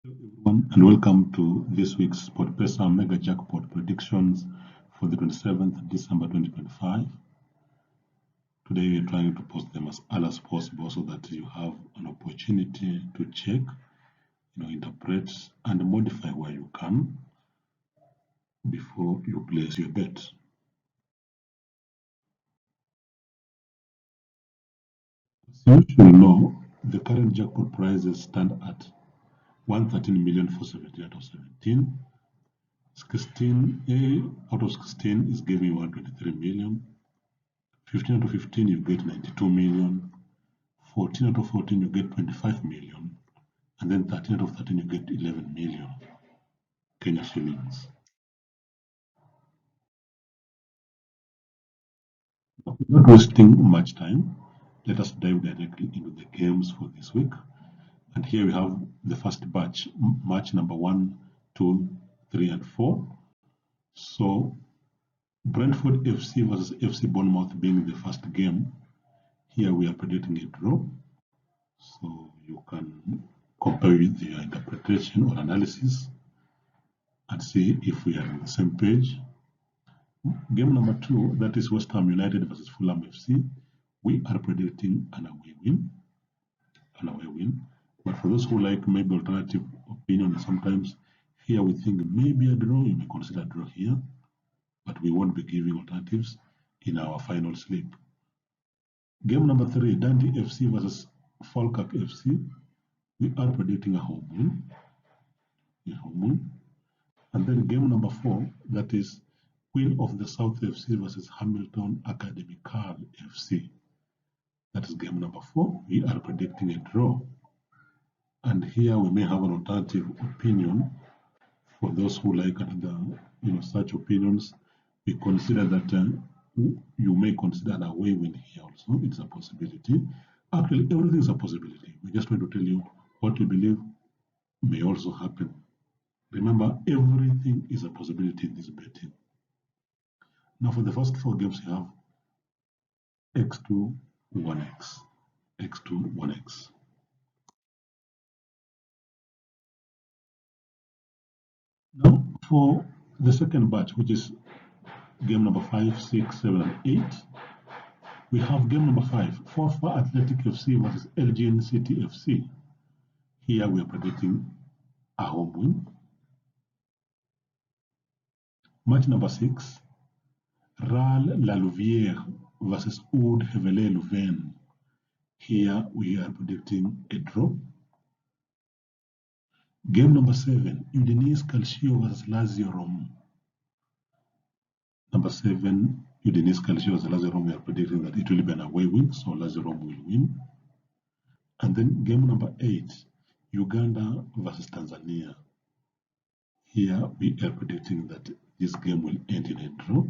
Everyone, and welcome to this week's SportPesa Mega Jackpot predictions for the 27th December 2025. Today we're trying to post them as early as possible so that you have an opportunity to check, interpret and modify where you can before you place your bet. As you should know, the current jackpot prizes stand at 113 million for 70 out of 17. 16 out of 16 is giving you 123 million. 15 out of 15 you get 92 million. 14 out of 14 you get 25 million. And then 13 out of 13 you get 11 million Kenya shillings. Without wasting much time, let us dive directly into the games for this week. And here we have the first batch, match number 1, 2, 3, and 4. So Brentford FC versus FC Bournemouth being the first game. Here we are predicting a draw. So you can compare with your interpretation or analysis and see if we are on the same page. Game number 2, that is West Ham United versus Fulham FC. We are predicting an away win. But for those who like maybe alternative opinion, sometimes here we think maybe a draw, you may consider a draw here, but we won't be giving alternatives in our final slip. Game number 3, Dundee FC versus Falkirk FC. We are predicting a home win. And then game number 4, that is Queen of the South FC versus Hamilton Academical FC. That is game number 4. We are predicting a draw. And here we may have an alternative opinion for those who like another, such opinions. We consider that you may consider an away win here also. It's a possibility. Actually, everything is a possibility. We just want to tell you what we believe may also happen. Remember, everything is a possibility in this betting. Now, for the first 4 games, you have X2, 1X. X2, 1X. Now, for the second batch, which is game number 5, 6, 7, and 8, we have game number 5, Forfar Athletic FC versus Elgin City FC. Here we are predicting a home win. Match number 6, RAAL Louviere versus Oud-Heverlee Leuven. Here we are predicting a draw. Game number 7, Udinese Calcio versus Lazio Rome. Number 7, Udinese Calcio versus Lazio Rome. We are predicting that it will be an away win, so Lazio Rome will win. And then game number 8, Uganda versus Tanzania. Here we are predicting that this game will end in a draw.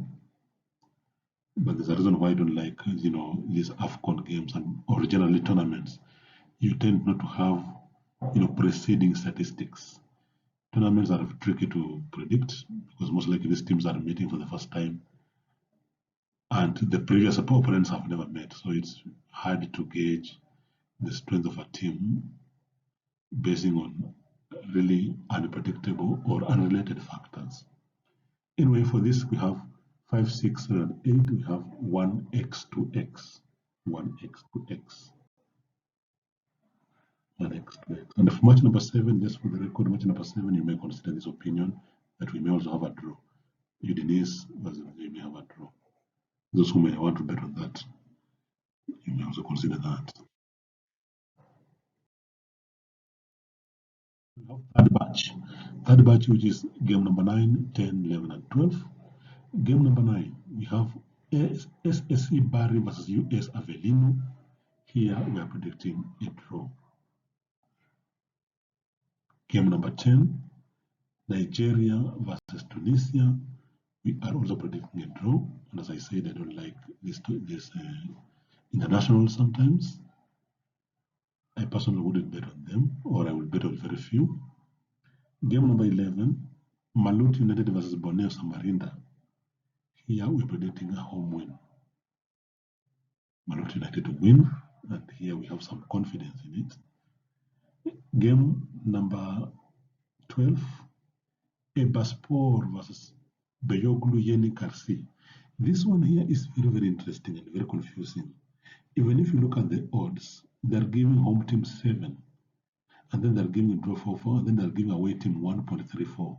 But there's a reason why I don't like, these AFCON games and originally tournaments. You tend not to have, preceding statistics. Tournaments are tricky to predict because most likely these teams are meeting for the first time and the previous opponents have never met. So it's hard to gauge the strength of a team basing on really unpredictable or unrelated factors. Anyway, for this we have 5, 6, 7, 8. We have 1x to x. 1x to x. 1x to x. And for match number 7, just for the record, match number 7, you may consider this opinion that we may also have a draw. Udinese versus we may have a draw. Those who may want to bet on that, you may also consider that. We have third batch, which is game number 9, 10, 11, and 12. Game number 9, we have SSC Bari versus US Avellino. Here we are predicting a draw. Game number 10, Nigeria versus Tunisia. We are also predicting a draw. And as I said, I don't like this international sometimes. I personally wouldn't bet on them, or I will bet on very few. Game number 11, Malut United versus Borneo Samarinda. Here we're predicting a home win. Malut United to win, and here we have some confidence in it. Game number 12, Erbaaspor versus Beyoglu, Yeni, Carsi. This one here is very, very interesting and very confusing. Even if you look at the odds, they're giving home team 7, and then they're giving draw 4-4, and then they're giving away team 1.34.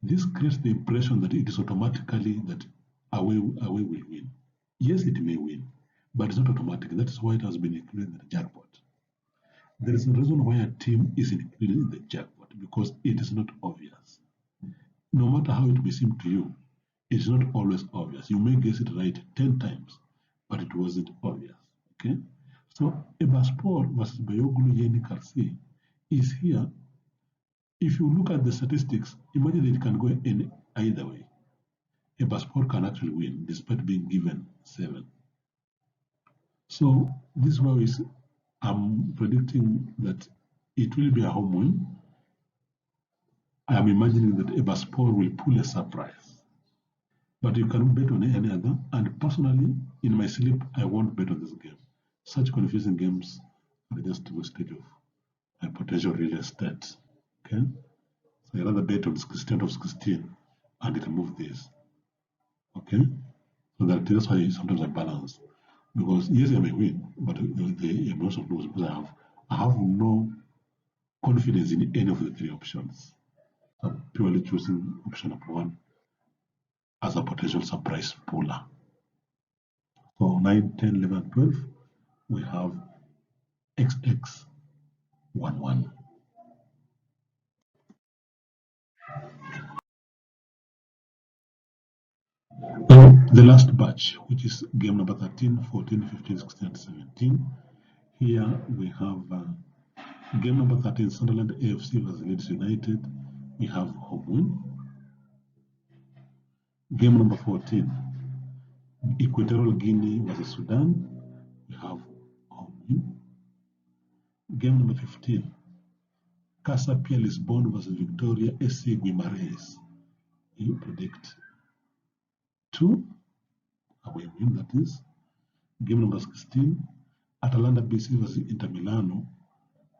This creates the impression that it is automatically that away will win. Yes, it may win, but it's not automatic. That is why it has been included in the jackpot. There is a reason why a team is included in the jackpot, because it is not obvious. No matter how it may seem to you, it is not always obvious. You may guess it right 10 times, but it wasn't obvious. Okay? So Erbaaspor versus Beyoglu, Yeni, Carsi is here. If you look at the statistics, imagine it can go in either way. Erbaaspor can actually win despite being given 7. So this is why I'm predicting that it will be a home win. I am imagining that Erbaaspor will pull a surprise. But you can bet on any other. And personally, in my sleep, I won't bet on this game. Such confusing games are just wastage of my potential real estate. Okay? So I rather bet on 16 of 16 and remove this. Okay? So that's why sometimes I balance. Because yes, I may win, but the emotion lose because I have no confidence in any of the 3 options. So I'm purely choosing option number 1 as a potential surprise puller. So 9, 10, 11, 12, we have XX 1-1. Now, the last batch, which is game number 13, 14, 15, 16, and 17. Here we have game number 13, Sunderland AFC versus Leeds United. We have home win. Game number 14, Equatorial Guinea versus Sudan. We have home win. Game number 15, Carsi Lisbon versus Victoria SC Guimarães. You predict 2 away win, that is. Game number 16, Atalanta BC versus Inter Milano.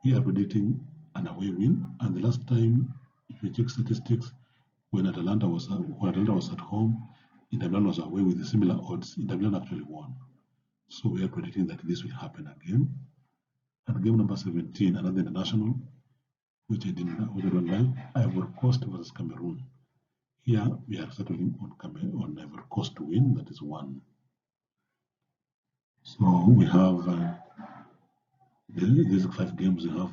We are predicting an away win. And the last time, if you check statistics, when Atalanta was at home, Inter Milan was away with similar odds. Inter Milan actually won. So we are predicting that this will happen again. And game number 17, another international, which I don't like, Ivory Coast versus Cameroon. Here we are settling on Ivory Coast to win, that is 1. So we have these 5 games. We have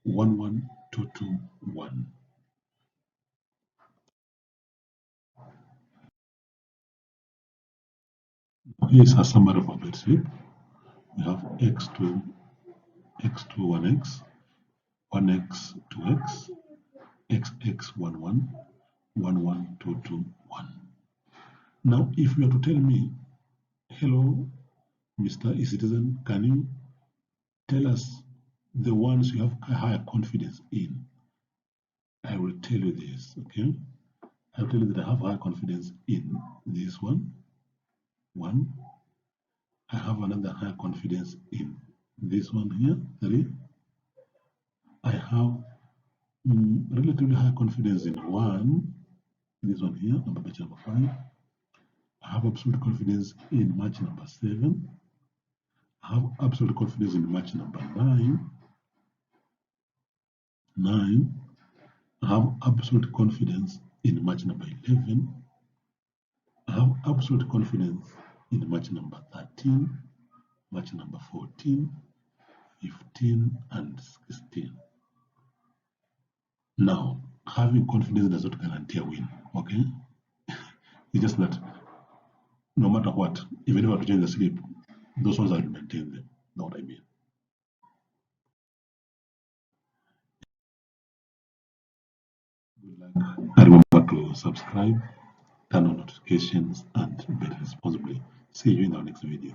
1-1, 2-2, 1. Here's a summary of our bet slip. We have x2, 1x, 1x, 2x, xx, 1-1, 1-1, 2-2, 1. Now, if you are to tell me, hello, Mr. E-Citizen, can you tell us the ones you have higher confidence in? I will tell you this, okay? I will tell you that I have high confidence in this one. I have another high confidence in this one here, 3. I have relatively high confidence in 1, this one here, match number 5. I have absolute confidence in match number 7. I have absolute confidence in match number 9. I have absolute confidence in match number 11. I have absolute confidence in match number 13, match number 14, 15, and 16. Now, having confidence does not guarantee a win, okay? It's just that no matter what, even if I have to change the sleep, those ones I will maintain them. Know what I mean? Good luck. And remember to subscribe, turn on notifications, and bet responsibly. See you in our next video.